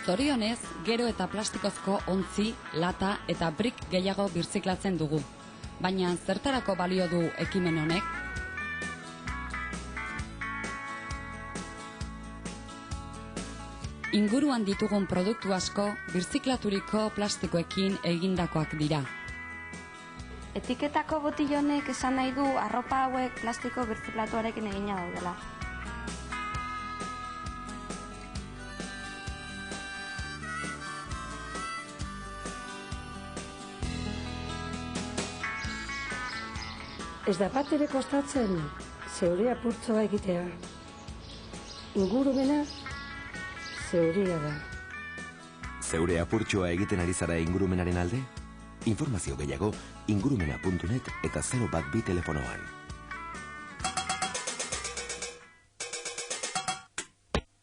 Zorionez, gero eta plastikozko ontzi, lata eta brik gehiago birziklatzen dugu. Baina zertarako balio du ekimen honek? Inguruan ditugun produktu asko birziklaturiko plastikoekin egindakoak dira. Etiketako botillonek esan nahi du arropa hauek plastiko birziklatuarekin egina daudela. Ez da bat ere kostatzen zeure apurtzoa egitea. Ingurumena zeurea da. Zeure apurtxoa egiten ari zara ingurumenaren alde? Informazio gehiago ingurumena.net eta 012 telefonoan.